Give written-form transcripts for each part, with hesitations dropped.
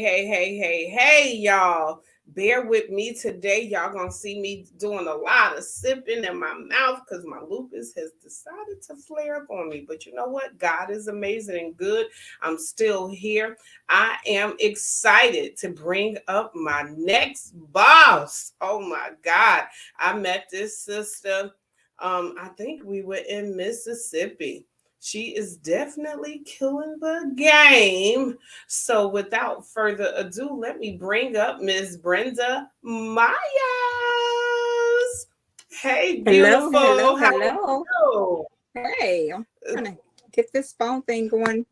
Hey, y'all. Bear with me today. Y'all gonna see me doing a lot of sipping in my mouth because my lupus has decided to flare up on me. But you know what? God is amazing and good. I'm still here. I am excited to bring up my next boss. Oh my God. I met this sister. I think we were in Mississippi. She is definitely killing the game. So, without further ado, let me bring up Miss Brenda Myers. Hey, Hello, beautiful. hello, How are hello. you? Hey, I'm trying to get this phone thing going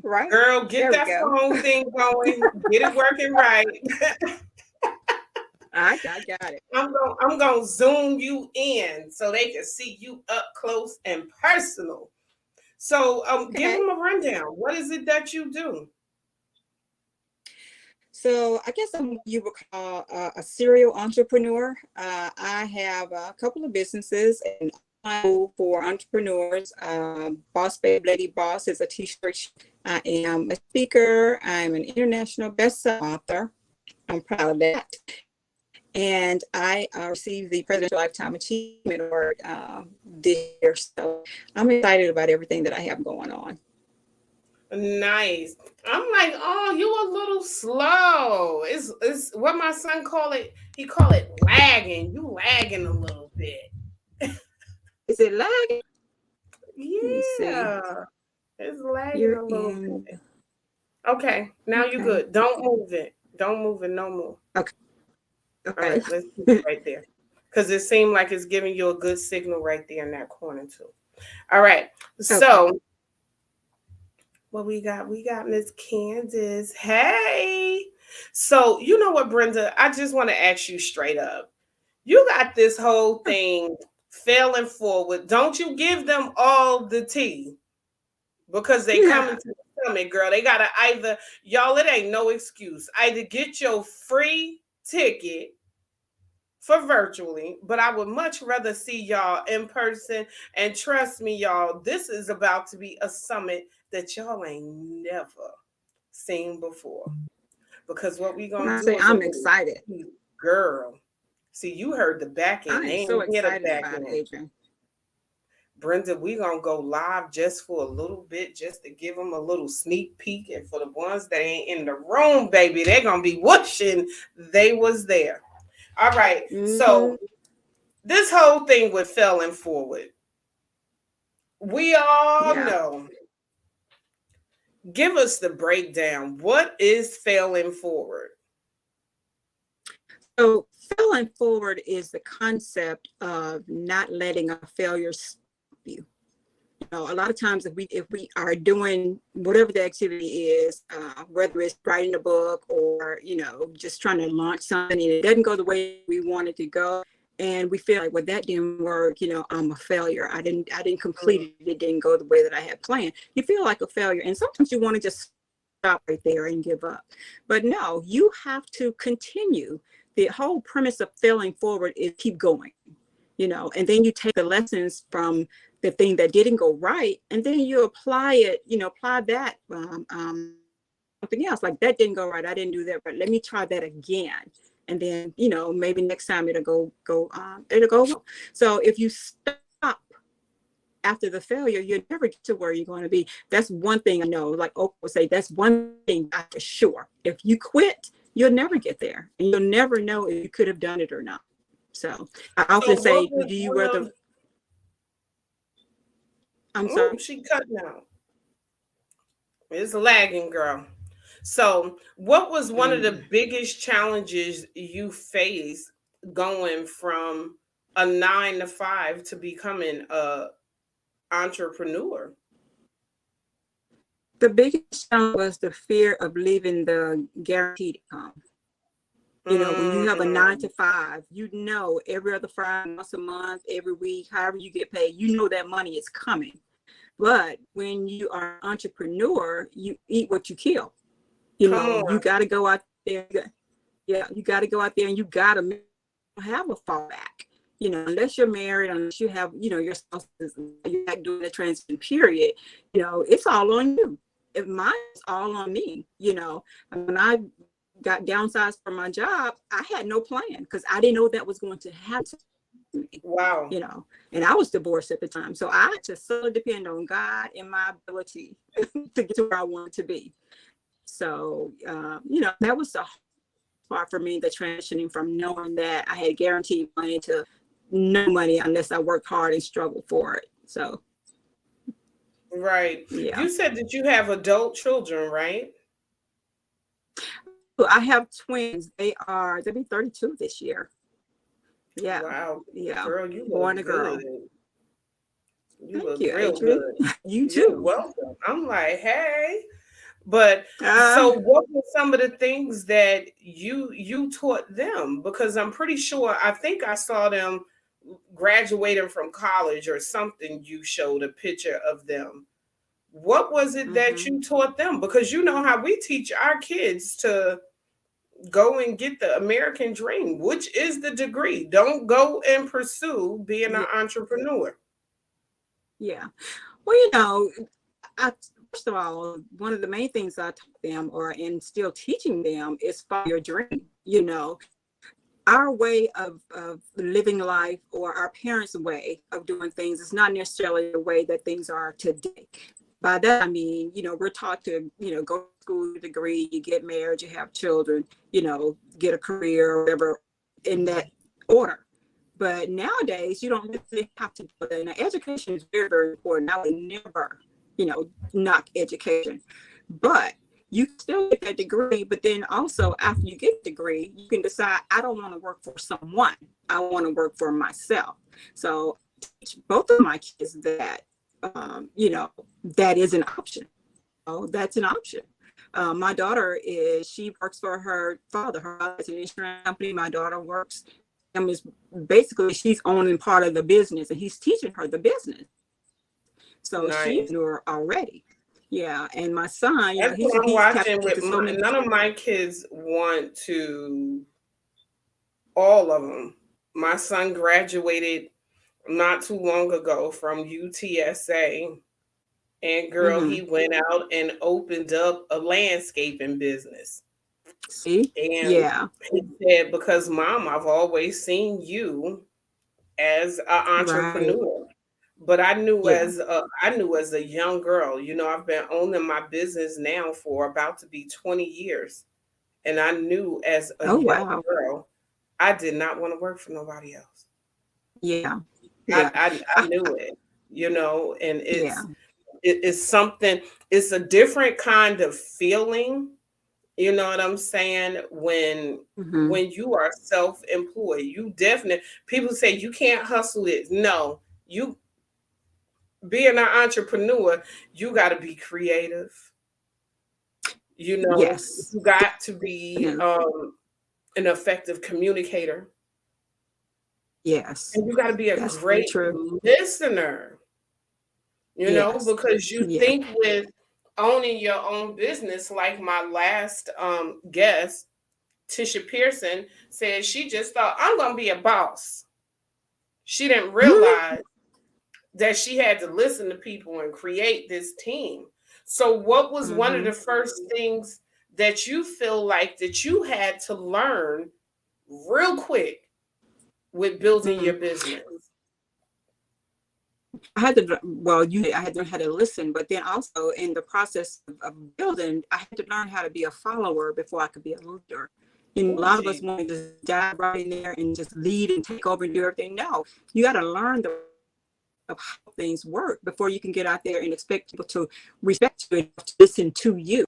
right. Girl, get There we that go. phone thing going. Get it working right. I got it. I'm gonna zoom you in so they can see you up close and personal. So, give Okay. them a rundown. What is it that you do? So I guess I'm what you would call a serial entrepreneur. I have a couple of businesses and for entrepreneurs. Boss Babe Lady Boss is a t-shirt. I am a speaker. I'm an international best-selling author. I'm proud of that. And I received the Presidential Lifetime Achievement Award this year. So I'm excited about everything that I have going on. Nice. I'm like, oh, you a little slow. It's what my son call it. He call it lagging. You lagging a little bit. Is it lagging? Let me see. Yeah, it's lagging You're a little in. bit. Okay, now you Okay. good. Don't move it. Don't move it no more. Okay. All Okay. right, let's keep it right there. Because it seemed like it's giving you a good signal right there in that corner too. All right. Okay. So what we got? We got Miss Candace. Hey. So, you know what, Brenda? I just want to ask you straight up. You got this whole thing failing forward. Don't you give them all the tea because they coming Yeah. to the summit, girl. They gotta either, y'all, it ain't no excuse. Either get your free ticket for virtually, but I would much rather see y'all in person. And trust me, y'all, this is about to be a summit that y'all ain't never seen before. Because what we When gonna I do say is a I'm little excited, girl. See, you heard the back I end. They am so ain't hear the excited back about it, end. Adrian. Brenda, we gonna go live just for a little bit, just to give them a little sneak peek. And for the ones that ain't in the room, baby, they're gonna be wishing they was there. All right. Hmm. So this whole thing with failing forward, we all Yeah. know. Give us the breakdown. What is failing forward? So failing forward is the concept of not letting a failure stop you. You know, a lot of times if we are doing whatever the activity is, whether it's writing a book or just trying to launch something and it doesn't go the way we want it to go, and we feel like, well, that didn't work, I'm a failure. I didn't complete Mm. it. It didn't go the way that I had planned. You feel like a failure, and sometimes you want to just stop right there and give up. But no, you have to continue. The whole premise of failing forward is keep going, and then you take the lessons from the thing that didn't go right, and then you apply it, apply that something else. Like, that didn't go right, I didn't do that, but let me try that again. And then, maybe next time it'll go well. So if you stop after the failure, you never get to where you're going to be. That's one thing I know. Like Oprah would say, that's one thing I for sure. If you quit, you'll never get there, and you'll never know if you could have done it or not. So I often So what say, was do you one wear of the, I'm sorry. she cutting out? It's lagging, girl. So what was one of the Mm. biggest challenges you faced going from a 9 to 5 to becoming a entrepreneur? The biggest challenge was the fear of leaving the guaranteed income. When you have a nine Mm, to five, every other Friday, once a month, every week, however you get paid, that money is coming. But when you are an entrepreneur, you eat what you kill. come You on. got to go out there. Yeah, you got to go out there and you got to have a fallback. Unless you're married, unless you have, your spouse is, you're not doing the transition period, it's all on you. mine's all on me. When I got downsized from my job, I had no plan because I didn't know that was going to happen to me. Wow. And I was divorced at the time. So I had to solely depend on God and my ability to get to where I wanted to be. So, that was the part for me, the transitioning from knowing that I had guaranteed money to no money unless I worked hard and struggled for it. So, Right. yeah. You said that you have adult children, right? So I have twins. They'll be 32 this year. Yeah. Wow. Yeah. Girl, you Boy look and a girl. good. You Thank look you, real Adrian. good. You You're too. welcome. I'm like, hey. But Uh, so what were some of the things that you taught them? Because I'm pretty sure I think I saw them graduating from college or something. You showed a picture of them. What was it that mhm. you taught them? Because you know how we teach our kids to go and get the American dream, which is the degree. Don't go and pursue being an Yeah. entrepreneur. Yeah. Well, I, first of all, one of the main things I taught them and still teaching them is follow your dream. Our way of living life or our parents' way of doing things is not necessarily the way that things are today. By that, I mean, we're taught to, go to school, degree, you get married, you have children, get a career or whatever in that order. But nowadays, you don't really have to do that. Now, education is very, very important. I would never, knock education. But you still get that degree, but then also after you get the degree, you can decide, I don't want to work for someone. I want to work for myself. So I teach both of my kids that, that is an option. Oh, that's an option. My daughter she works for her father. Her father is an insurance company. My daughter works is basically she's owning part of the business and he's teaching her the business. So she's Nice. knew already. Yeah. And my son, That's he's what I'm he's tapped watching with into so many. none of my kids want to, all of them. My son graduated not too long ago from UTSA, and girl, Mm-hmm. he went out and opened up a landscaping business. See? And Yeah. he said, because mom, I've always seen you as an Right. entrepreneur. But Yeah. I knew as a young girl, I've been owning my business now for about to be 20 years. And I knew as a Oh young wow. girl, I did not want to work for nobody else. Yeah. I Yeah. I, I knew it, and Yeah. it's something, it's a different kind of feeling, you know what I'm saying, Mm-hmm. when you are self-employed. You definitely, people say you can't hustle it. No, you being an entrepreneur, you got to be creative. Yes. You got to be Definitely. an effective communicator, Yes. and you got to be a That's very great true. listener. Yes. Because you Yeah. think with owning your own business, like my last guest, Tisha Pearson, said she just thought, I'm going to be a boss. She didn't Mhm. realize that she had to listen to people and create this team. So, what was one of the Mhm. first things that you feel like that you had to learn real quick with building your Mhm. business? I had to learn how to listen, but then also in the process of building, I had to learn how to be a follower before I could be a leader. A Oh, lot of us gee. want to just dive right in there and just lead and take over and do everything. No, you got to learn of how things work before you can get out there and expect people to respect you and to listen to you.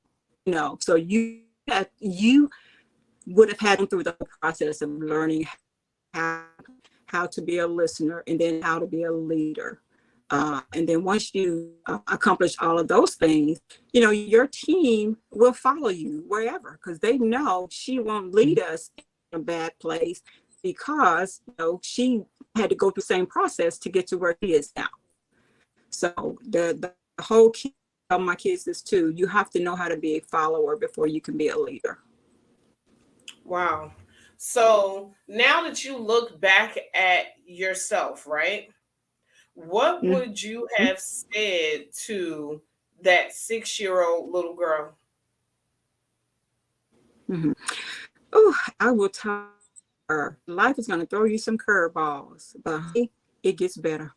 So you would have had through the process of learning how, how to be a listener and then how to be a leader. And then once you accomplish all of those things, your team will follow you wherever because they know she won't lead us in a bad place because she had to go through the same process to get to where she is now. So the whole key of my kids is too, you have to know how to be a follower before you can be a leader. Wow. So now that you look back at yourself, right? What Mm-hmm. would you have said to that 6-year-old little girl? Mm-hmm. Oh, I will tell her life is going to throw you some curveballs, but hey, it gets better.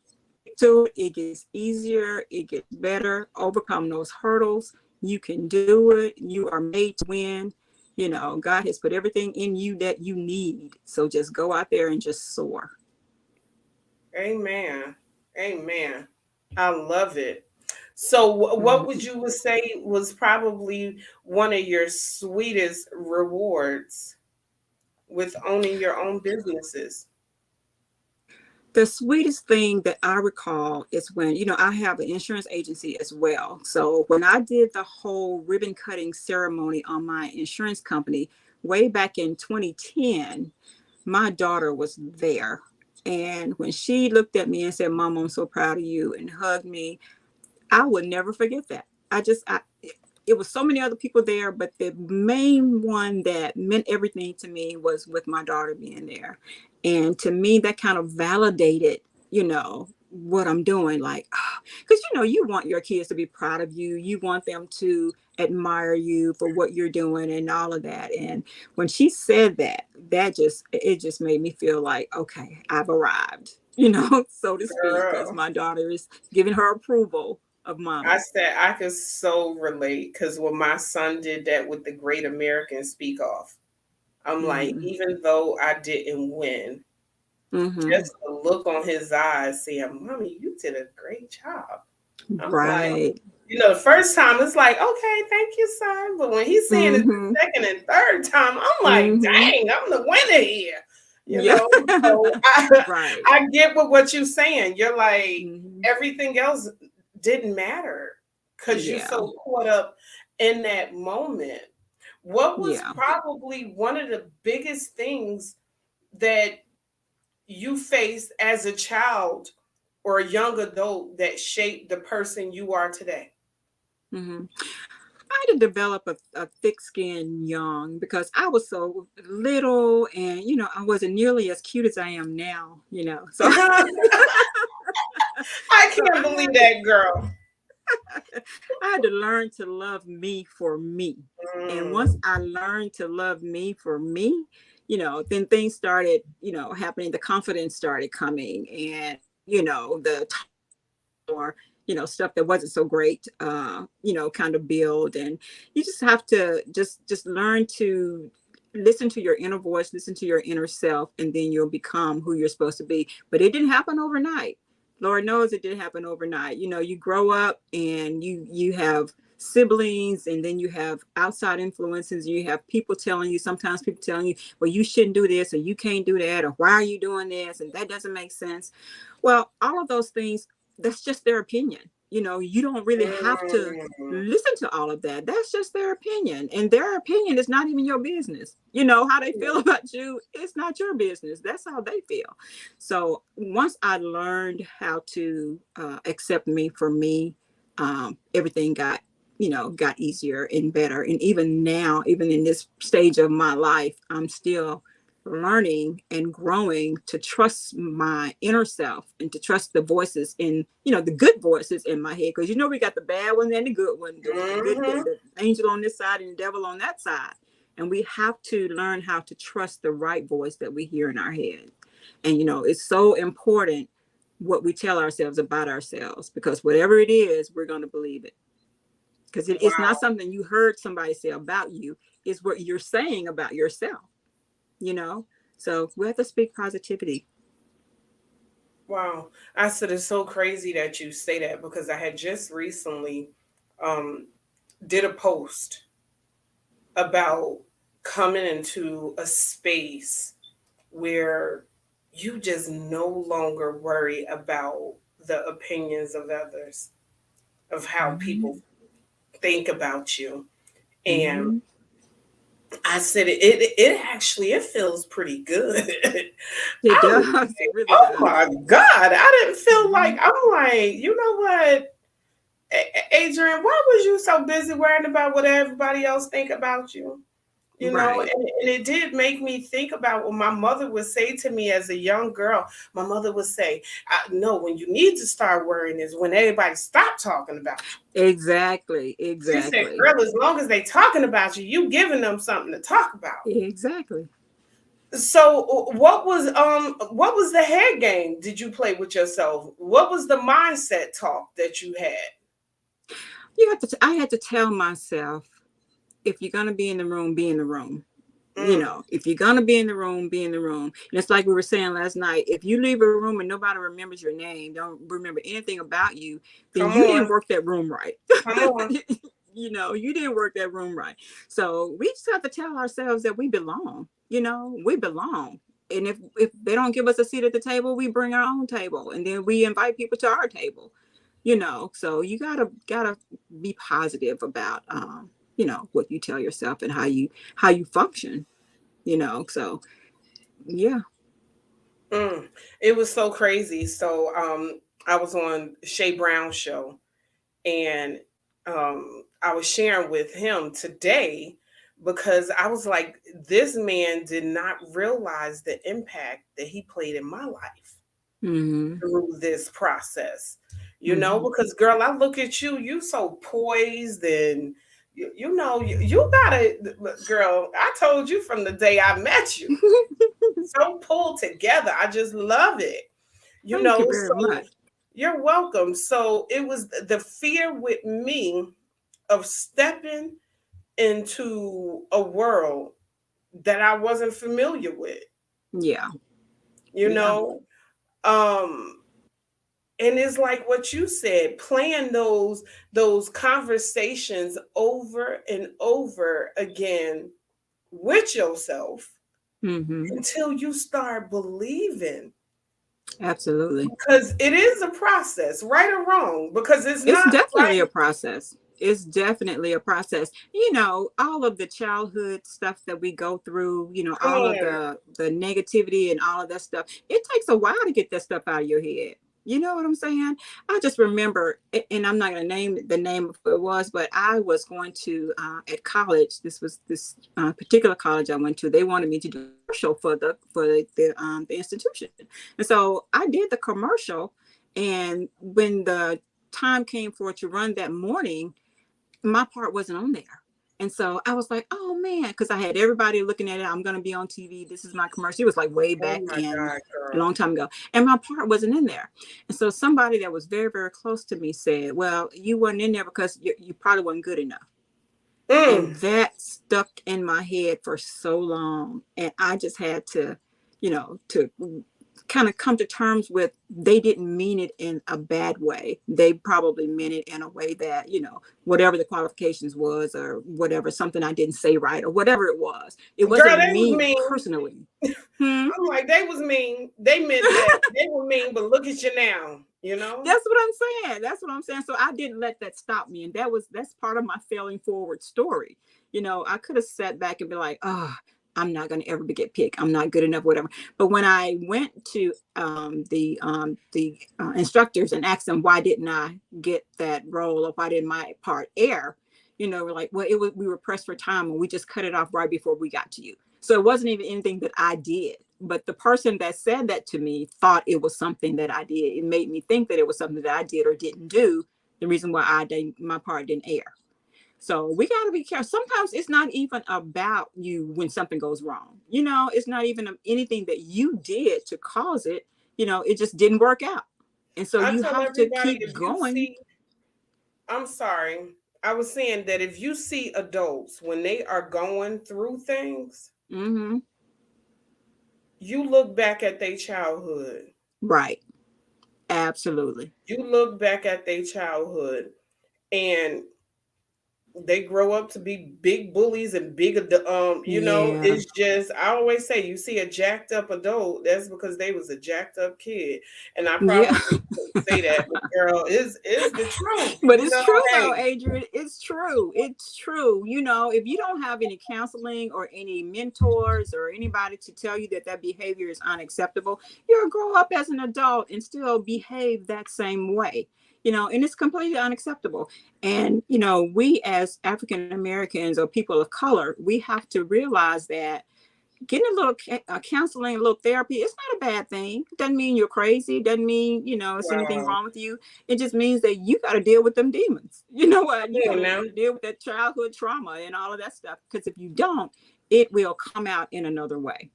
So it gets easier, it gets better. Overcome those hurdles. You can do it. You are made to win. You know, God has put everything in you that you need. So just go out there and just soar. Amen. Amen. I love it. So, what would Mhm. you say was probably one of your sweetest rewards with owning your own businesses? The sweetest thing that I recall is when, I have an insurance agency as well. So when I did the whole ribbon cutting ceremony on my insurance company way back in 2010, my daughter was there. And when she looked at me and said, Mom, I'm so proud of you, and hugged me, I would never forget that. It was so many other people there, but the main one that meant everything to me was with my daughter being there. And to me, that kind of validated, what I'm doing. Like, because, you want your kids to be proud of you. You want them to admire you for what you're doing and all of that. And when she said that, it just made me feel like, okay, I've arrived, so to speak, because Girl, my daughter is giving her approval of I mommy. said I could so relate because when my son did that with the Great American Speak Off, I'm like, Mm-hmm. even though I didn't win, Mm-hmm. just the look on his eyes saying, Mommy, you did a great job. I'm like, Right. the first time it's like, okay, thank you, son. But when he's saying it Mm-hmm. the second and third time, I'm like, Mm-hmm. dang, I'm the winner here. Yeah. So I, Right. I get what you're saying. You're like, Mm-hmm. everything else didn't matter because you Yeah. so caught up in that moment. What was Yeah. probably one of the biggest things that you faced as a child or a young adult that shaped the person you are today? Mm-hmm. I had to develop a thick skin young because I was so little and, I wasn't nearly as cute as I am now. So, I so can't believe that, girl. I had to learn to love me for me. And once Mm, I learned to love me for me, then things started, happening. The confidence started coming and, the or stuff that wasn't so great kind of build. And you just have to just learn to listen to your inner voice, listen to your inner self, and then you'll become who you're supposed to be. But it didn't happen overnight. Lord knows it didn't happen overnight. You grow up and you have siblings, and then you have outside influences. You have people telling you, sometimes people telling you, well, you shouldn't do this, or you can't do that, or why are you doing this, and that doesn't make sense. Well, all of those things, that's just their opinion. You don't really have to mm, listen to all of that. That's just their opinion. And their opinion is not even your business. How they feel about you, it's not your business. That's how they feel. So once I learned how to accept me for me, everything got easier and better. And even now, even in this stage of my life, I'm still learning and growing to trust my inner self and to trust the voices in, the good voices in my head. Because we got the bad one and the good one, mm-hmm. the angel on this side and the devil on that side. And we have to learn how to trust the right voice that we hear in our head. And it's so important what we tell ourselves about ourselves, because whatever it is, we're going to believe it. Because it's not Wow. something you heard somebody say about you, it's what you're saying about yourself you know so we have to speak positivity. Wow. I said it's so crazy that you say that because I had just recently um, did a post about coming into a space where you just no longer worry about the opinions of others, of how people Mhm. think about you. And Mhm. I said it actually it feels pretty good. It I does. was It like, really oh does. my God. I didn't feel like Mhm. I'm like, you know what? Adrian, why was you so busy worrying about what everybody else think about you? You know, Right. and it did make me think about what my mother would say to me as a young girl. My mother would say, no, when you need to start worrying is when everybody stop talking about you. Exactly. She said, Exactly. girl, as long as they talking about you, you giving them something to talk about. Exactly. So what was the head game did you play with yourself? What was the mindset talk that you had? I had to tell myself, if you're going to be in the room, be in the room. Mm, If you're going to be in the room, be in the room. And it's like we were saying last night, if you leave a room and nobody remembers your name, don't remember anything about you, then come you didn't on, work that room right. come on. You didn't work that room right. So we just have to tell ourselves that we belong. We belong. And if they don't give us a seat at the table, we bring our own table, and then we invite people to our table. So you gotta be positive about what you tell yourself and how you function. So yeah. Mm, it was so crazy. So I was on Shay Brown's show, and I was sharing with him today because I was like, this man did not realize the impact that he played in my life Hmm. through this process. Hmm. Because girl, I look at you, you so poised and you gotta, girl, I told you from the day I met you, so pulled together. I just love it. Thank you very So much. you're welcome. So it was the fear with me of stepping into a world that I wasn't familiar with, Yeah. you Yeah. know? Um, and it's like what you said, playing those conversations over and over again with yourself Hmm. until you start believing, Absolutely. because it is a process, right or wrong, because it's It's not definitely a like, process. It's definitely a process. All of the childhood stuff that we go through, come all of on, the negativity and all of that stuff, it takes a while to get that stuff out of your head. You know what I'm saying? I just remember, and I'm not going to name the name of who it was, but I was going to, at college, this particular college I went to, they wanted me to do a commercial for the institution. And so I did the commercial. And when the time came for it to run that morning, my part wasn't on there. And so I was like, oh man, because I had everybody looking at it. I'm going to be on TV. This is my commercial. It was like way oh back my in God, a girl. long time ago. And my part wasn't in there. And so somebody that was very, very close to me said, well, you weren't in there because you probably weren't good enough. And Mm. that stuck in my head for so long. And I just had to kind of come to terms with, they didn't mean it in a bad way. They probably meant it in a way that, whatever the qualifications was, or whatever, something I didn't say right, or whatever it was. It Girl, wasn't they was me mean. personally. Hmm? I'm like, they was mean. They meant that. They were mean, but look at you now, you know? That's what I'm saying. That's what I'm saying. So I didn't let that stop me. And that's part of my failing forward story. I could have sat back and be like, oh, I'm not going to ever get picked. I'm not good enough, whatever. But when I went to the instructors and asked them, why didn't I get that role, or why didn't my part air? We're like, well, we were pressed for time and we just cut it off right before we got to you. So it wasn't even anything that I did. But the person that said that to me thought it was something that I did. It made me think that it was something that I did or didn't do. The reason why my part didn't air. So we got to be careful. Sometimes it's not even about you when something goes wrong. It's not even anything that you did to cause it. It just didn't work out. And so I you tell have to everybody, keep if you going. see, I'm sorry, I was saying that if you see adults when they are going through things, Hmm. you look back at their childhood. Right. Absolutely. You look back at their childhood, and they grow up to be big bullies and big Yeah. it's just, I always say, you see a jacked up adult, that's because they was a jacked up kid. And I Yeah. probably shouldn't say that, but girl, is the truth, But it's true though, hey. Adrian. It's true. It's true. If you don't have any counseling or any mentors or anybody to tell you that that behavior is unacceptable, you'll grow up as an adult and still behave that same way. and it's completely unacceptable. And, we as African Americans or people of color, we have to realize that getting a little counseling, a little therapy, it's not a bad thing. It doesn't mean you're crazy. It doesn't mean, it's anything Wow. wrong with you. It just means that you got to deal with them demons. You know what? You Come got on now. to deal with that childhood trauma and all of that stuff. Because if you don't, it will come out in another way,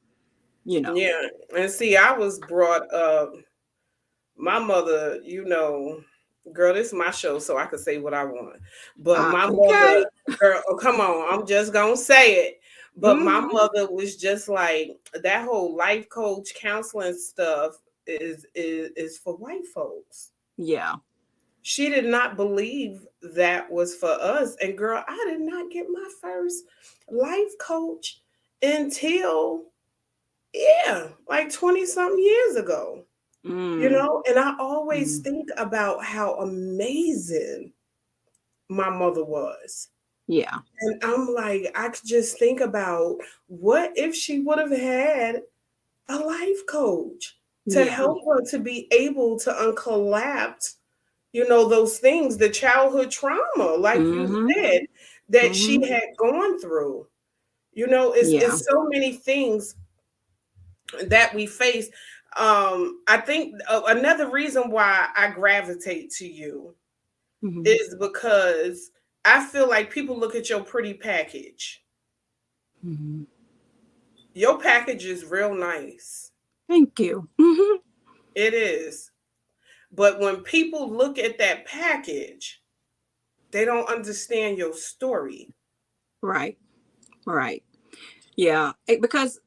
Yeah. And see, I was brought up, my mother, girl, this is my show, so I can say what I want. But my Okay. mother, girl, oh, come on, I'm just gonna say it. But my Hmm. mother was just like, that whole life coach counseling stuff is for white folks. Yeah. She did not believe that was for us. And girl, I did not get my first life coach until, yeah, like 20 something years ago. Mm. And I always Mm. think about how amazing my mother was. Yeah. And I'm like, I could just think about, what if she would have had a life coach to Yeah. help her to be able to uncollapse, those things, the childhood trauma, like you Hmm. said, that she Hmm. had gone through. It's Yeah. so many things that we face. I think another reason why I gravitate to you Hmm. is because I feel like people look at your pretty package. Hmm. Your package is real nice. Thank you. Hmm. It is. But when people look at that package, they don't understand your story. Right. Right. Yeah. Because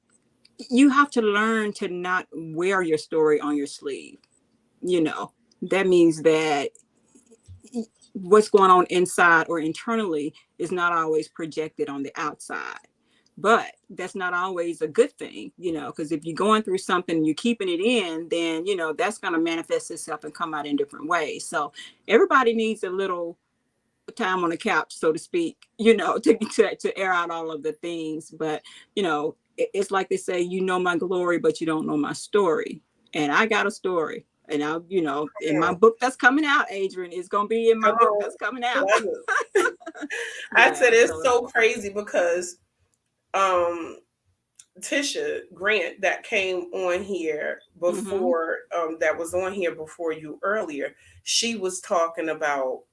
you have to learn to not wear your story on your sleeve. You know, that means that what's going on inside or internally is not always projected on the outside. But that's not always a good thing, because if you're going through something and you're keeping it in, then, that's going to manifest itself and come out in different ways. So everybody needs a little time on the couch, so to speak, to air out all of the things. But, it's like they say, my glory, but you don't know my story. And I got a story. And in Come my on. book that's coming out, Adrian, it's going to be in my Come book on. that's coming out. Love it. I said it's So, so crazy because um Tisha Grant that came on here mm-hmm, before, that was on here before you earlier, she was talking about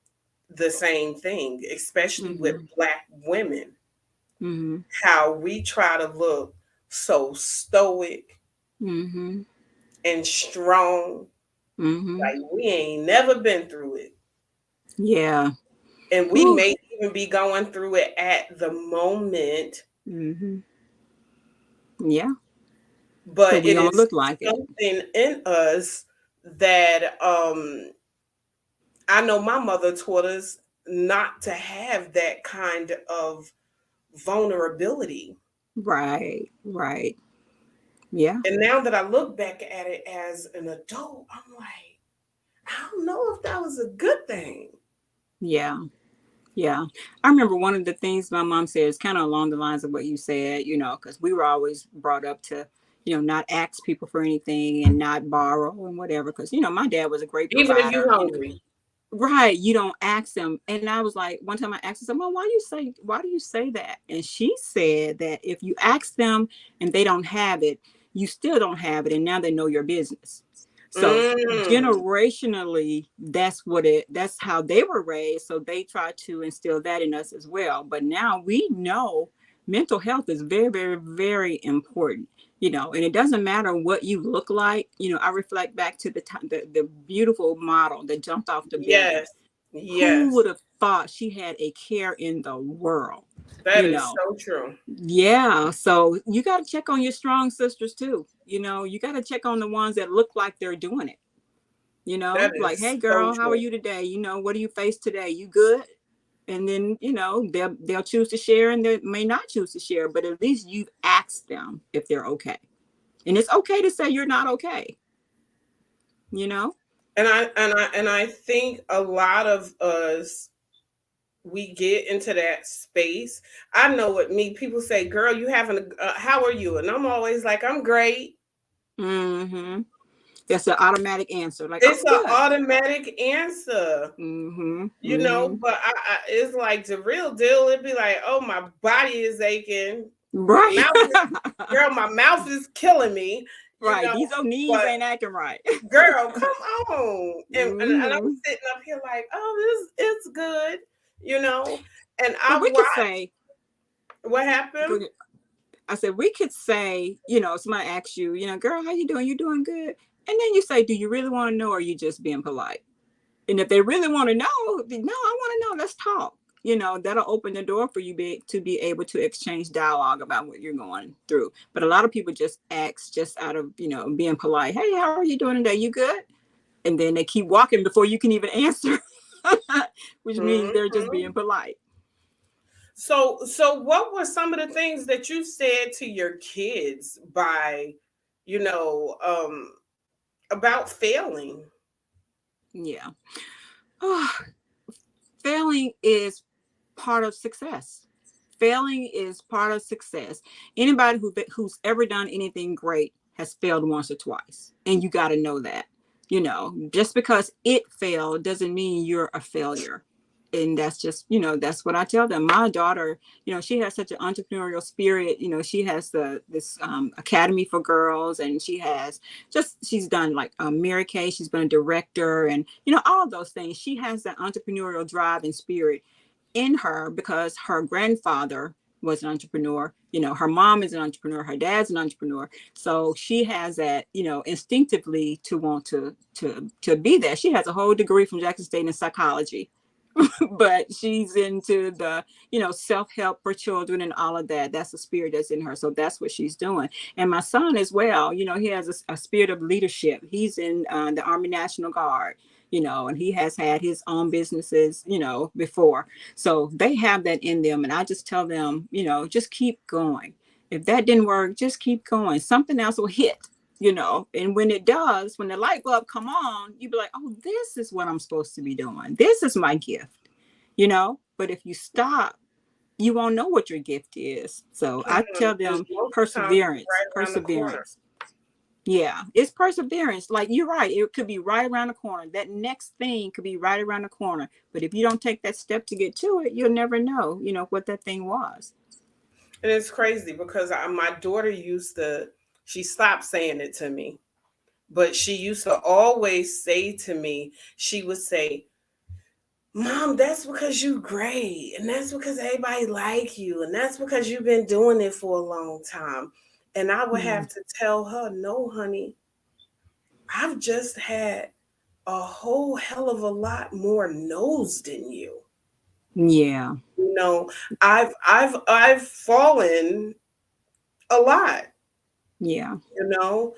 the same thing, especially with mm-hmm, Black women, mm-hmm, how we try to look so stoic mm-hmm, and strong, mm-hmm. like we ain't never been through it. Yeah. And we Whew. may even be going through it at the moment, Mm-hmm. Yeah. So but we it don't is look like it. something in us that I know my mother taught us not to have that kind of vulnerability. Right. Right. Yeah. And now that I look back at it as an adult, I'm like, I don't know if that was a good thing. Yeah. Yeah. I remember one of the things my mom said is kind of along the lines of what you said, because we were always brought up to, not ask people for anything and not borrow and whatever. Because, my dad was a great Even if you provider. hungry. Right. You don't ask them. And I was like, one time I asked her, Mom, why do you say that? And she said that if you ask them and they don't have it, you still don't have it. And now they know your business. So Mm, generationally, that's how they were raised. So they try to instill that in us as well. But now we know mental health is very, very, very important. And it doesn't matter what you look like. I reflect back to the time, the beautiful model that jumped off the building. yes. Who Yes. would have thought she had a care in the world? That you is know so true. yeah, so you got to check on your strong sisters too. You got to check on the ones that look like they're doing it. That Like, hey is so girl, how are true. you today? What do you face today? You good? And then they'll choose to share and they may not choose to share, but at least you've asked them if they're okay. And it's okay to say you're not okay. you know And I think a lot of us, we get into that space. I know with me, people say, "Girl, you having a how are you?" And I'm always like, "I'm great." mm-hmm. That's an automatic answer. Like, It's oh, an good. automatic answer. Mm-hmm. You know, Mm-hmm. but it's like the real deal. It'd be like, oh, my body is aching. My Right. mouth, girl, my mouth is killing me, you Right. know. These old knees But ain't acting right. girl, come on. And I'm Mm-hmm. sitting up here like, oh, this it's good, you know. And But I we could watch say, what go happened. ahead. I said, we could say, you know, somebody asks you, you know, girl, how you doing? You doing good? And then you say, do you really want to know, or are you just being polite? And if they really want to know, no, I want to know. Let's talk. You know, that'll open the door for you to be able to exchange dialogue about what you're going through. But a lot of people just ask just out of, you know, being polite. Hey, how are you doing today? You good? And then they keep walking before you can even answer, which means they're just Mhm. being polite. So what were some of the things that you said to your kids by, you know, about failing? Yeah. Failing is part of success. Failing is part of success. Anybody who's ever done anything great has failed once or twice, and you got to know that. You know, just because it failed doesn't mean you're a failure. And that's just, you know, that's what I tell them. My daughter, you know, she has such an entrepreneurial spirit. You know, she has this academy for girls, and she's done like Mary Kay. She's been a director, and you know, all of those things. She has that entrepreneurial drive and spirit in her because her grandfather was an entrepreneur. You know, her mom is an entrepreneur, her dad's an entrepreneur. So she has that, you know, instinctively to want to be there. She has a whole degree from Jackson State in psychology. But she's into the, you know, self-help for children and all of that. That's the spirit that's in her. So that's what she's doing. And my son as well, you know, he has a spirit of leadership. He's in the Army National Guard, you know, and he has had his own businesses, you know, before. So they have that in them. And I just tell them, you know, just keep going. If that didn't work, just keep going. Something else will hit, you know. And when it does, when the light bulb come on, you be like, oh, this is what I'm supposed to be doing. This is my gift, you know. But if you stop, you won't know what your gift is. So I tell Because them most of the time it's perseverance, right around the corner. perseverance. Yeah, it's perseverance. Like you're right. It could be right around the corner. That next thing could be right around the corner. But if you don't take that step to get to it, you'll never know, you know, what that thing was. And it's crazy because my daughter she stopped saying it to me, but she used to always say to me, she would say, Mom, that's because you great. And that's because everybody like you. And that's because you've been doing it for a long time. And I would Mm. have to tell her, no, honey, I've just had a whole hell of a lot more no's than you. Yeah. You know, I've fallen a lot, Yeah. you know.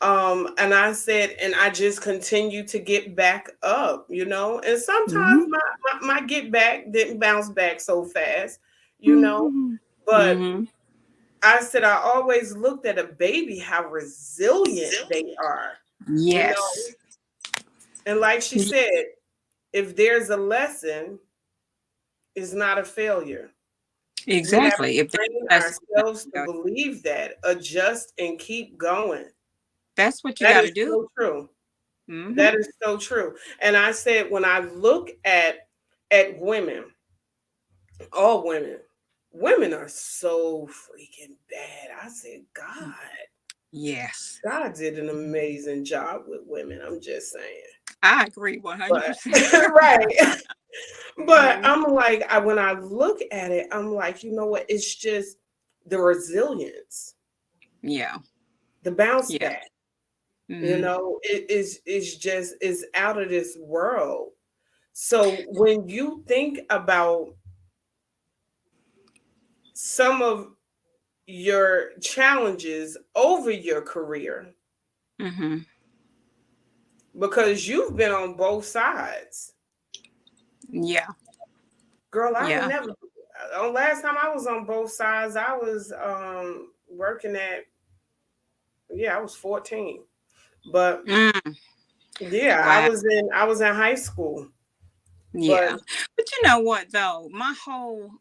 And I said, and I just continue to get back up, you know. And sometimes Mm-hmm. my get back didn't bounce back so fast, you know. Mm-hmm. But Mm-hmm. I said I always looked at a baby how resilient they are, you know. Yes. And like she said, if there's a lesson, it's not a failure. We have to Exactly. If train that's ourselves to believe that, adjust and keep going. that's what you That got is to do. so true. Mm-hmm. That is so true. And I said when I look at women, all women, women are so freaking bad. I said, Yes. God did an amazing job with women. I'm just saying. I agree But 100%. right. But Mm-hmm. I'm like, when I look at it, I'm like, you know what? It's just the resilience, Yeah. the bounce Yeah. back. You Mm-hmm. know, it's just it's out of this world. So when you think about some of your challenges over your career, Mm-hmm. because you've been on both sides, Yeah. girl. I ain't Yeah. never. Last time I was on both sides, I was working at, yeah, I was 14. But Mm. yeah, Wow. I was in high school. But Yeah. But you know what though? My whole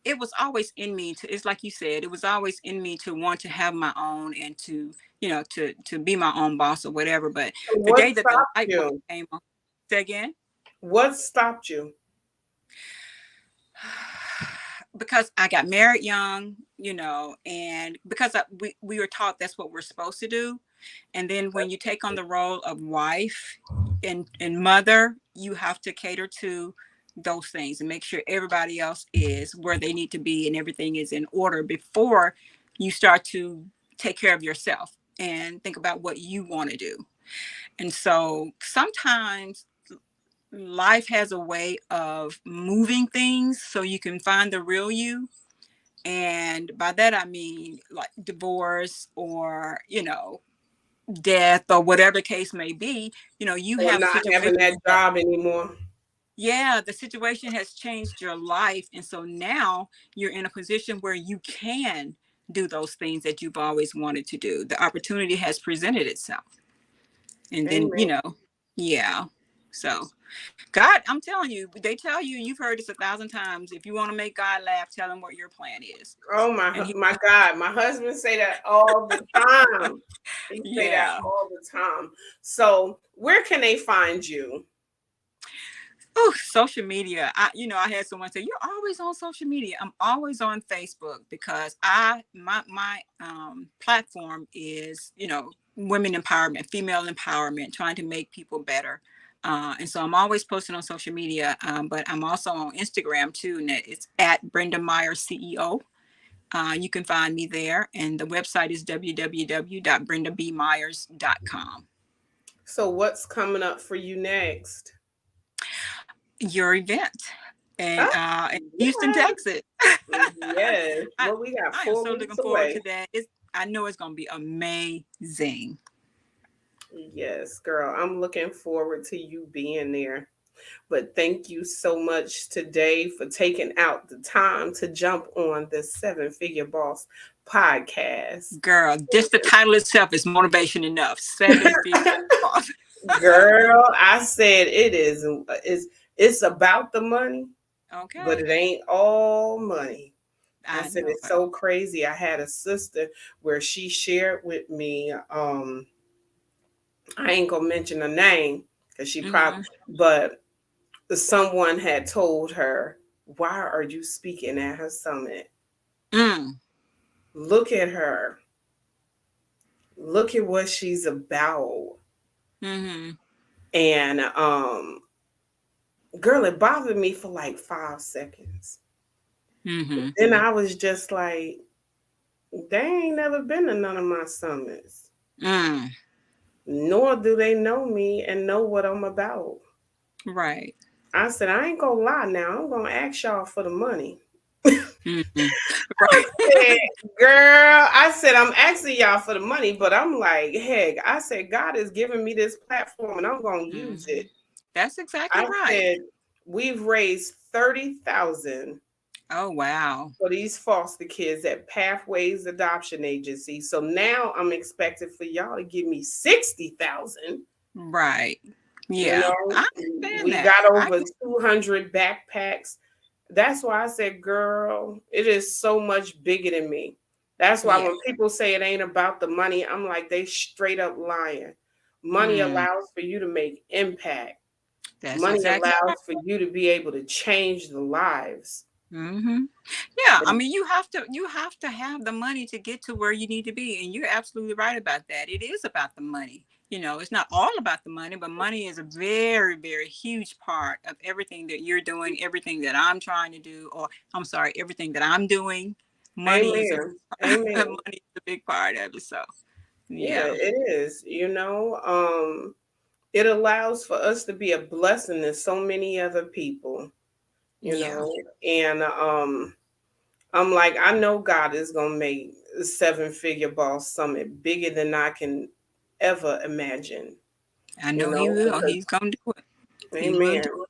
it was always in me to, it's like you said, it was always in me to want to have my own and to, to be my own boss or whatever. But the What day that the stopped light bulb you? came on, say again. What stopped you? Because I got married young, and because we were taught that's what we're supposed to do. And then when you take on the role of wife and mother, you have to cater to those things and make sure everybody else is where they need to be and everything is in order before you start to take care of yourself and think about what you want to do. And so sometimes life has a way of moving things so you can find the real you. And by that, I mean like divorce or, death or whatever the case may be, you Or have a not situation having that that, job anymore? yeah, the situation has changed your life. And so now you're in a position where you can do those things that you've always wanted to do. The opportunity has presented itself. And then, Amen. yeah. So God, I'm telling you, they tell you, you've heard this 1,000 times. If you want to make God laugh, tell him what your plan is. Oh And he, my God, my husband say that all the time. He say that yeah. all the time. So where can they find you? Oh, social media. I had someone say, "You're always on social media." I'm always on Facebook because my platform is, women empowerment, female empowerment, trying to make people better. And so I'm always posting on social media, but I'm also on Instagram too, and it's at Brenda Myers CEO. You can find me there, and the website is www.brendabmyers.com. So what's coming up for you next? Your event and Oh, in Houston, yes. Texas. Yes. I, Well, we got I am 4 so looking weeks forward away. to that. I know it's going to be amazing. Yes, girl. I'm looking forward to you being there. But thank you so much today for taking out the time to jump on the Seven Figure Boss podcast. Girl, just the title itself is motivation enough. 7 figures. Girl, I said it's about the money, but Okay. it ain't all money. I I said know it's it. so crazy. I had a sister where she shared with me, I ain't gonna mention her name because she probably, Mm-hmm. but someone had told her, "Why are you speaking at her summit? Mm. Look at her. Look at what she's about." Mm-hmm. And girl, it bothered me for like 5 seconds. Mm-hmm. Then I was just like, they ain't never been to none of my summits, Mm. nor do they know me and know what I'm about. Right. I said, I ain't gonna lie now. I'm gonna ask y'all for the money. Mm-hmm. I Right. said, girl, I said, I'm asking y'all for the money, but I'm like, heck, I said, God is giving me this platform and I'm going to use Mm-hmm. it. That's exactly I right. said, we've raised 30,000 Oh, wow. for these foster kids at Pathways Adoption Agency. So now I'm expecting for y'all to give me 60,000. Right. You Yeah. know, I understand we that. got over 200 backpacks. That's why I said, girl, it is so much bigger than me. That's why Yeah. when people say it ain't about the money, I'm like, they straight up lying. Money Mm. allows for you to make impact. That's Money exactly right. allows for you to be able to change the lives. Mm-hmm. Yeah, I And mean, you have to have the money to get to where you need to be, and you're absolutely right about that. It is about the money. It's not all about the money, but money is a very, very huge part of everything that you're doing, everything that I'm trying to do, or I'm sorry, everything that I'm doing. Money is a amen. Amen. money is a big part of it. So, Yeah, yeah, it is. It allows for us to be a blessing to so many other people, you yeah, know, and I'm like, I know God is gonna make the Seven Figure Boss Summit bigger than I can ever imagine. I You know he know, will. because He's gonna do it. He will Amen. do it.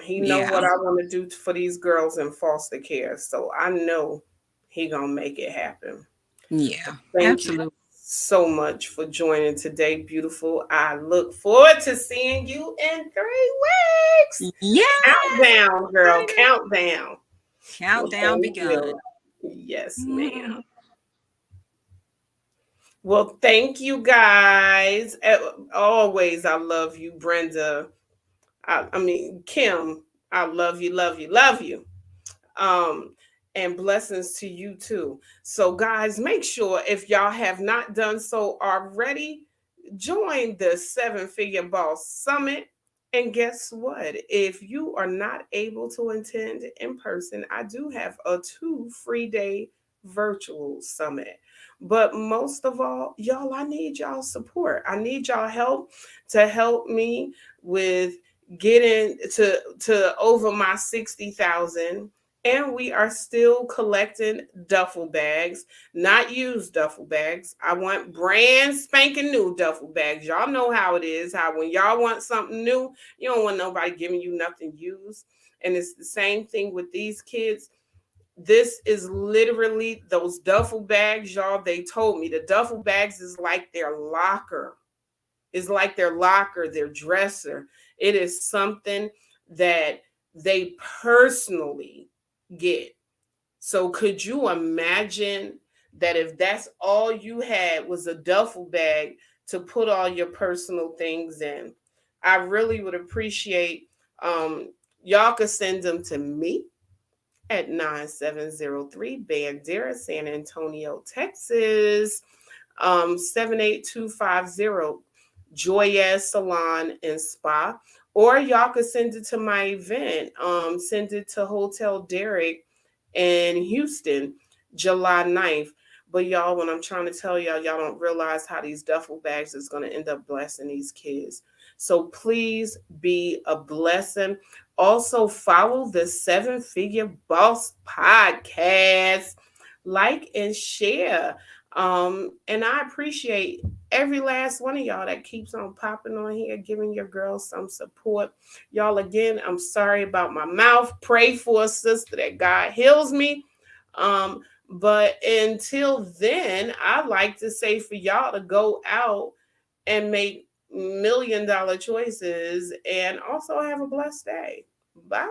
He know what Yeah, I want to do for these girls in foster care, so I know He gonna make it happen. yeah, Thank you absolutely. so much for joining today, beautiful. I look forward to seeing you in 3 weeks. Yeah, Countdown, girl, excited. countdown. Countdown begun. Yes, ma'am. Well, thank you guys. Always, I love you, Brenda. I mean, Kim, I love you, love you, love you. Um, and blessings to you too. So, guys, make sure if y'all have not done so already, join the Seven Figure Boss Summit. And guess what? If you are not able to attend in person, I do have a 2 free-day virtual summit. But most of all, y'all, I need y'all support. I need y'all help to help me with getting to over my 60,000. And we are still collecting duffel bags, not used duffel bags. I want brand spanking new duffel bags. Y'all know how it is, how when y'all want something new, you don't want nobody giving you nothing used. And it's the same thing with these kids. This is literally those duffel bags, y'all. They told me the duffel bags is like their locker. It's like their locker, their dresser. It is something that they personally get. So could you imagine that if that's all you had was a duffel bag to put all your personal things in? I really would appreciate y'all could send them to me at 9703 Bandera, San Antonio, Texas, 78250, Joyez Salon and Spa. Or y'all could send it to my event. Send it to Hotel Derrick in Houston, July 9th. But y'all, when I'm trying to tell y'all, y'all don't realize how these duffel bags is going to end up blessing these kids. So please be a blessing. Also, follow the Seven Figure Boss podcast. Like and share. And I appreciate every last one of y'all that keeps on popping on here, giving your girls some support. Y'all, again, I'm sorry about my mouth. Pray for a sister that God heals me. But until then, I'd like to say for y'all to go out and make $1 million choices and also have a blessed day. Bye.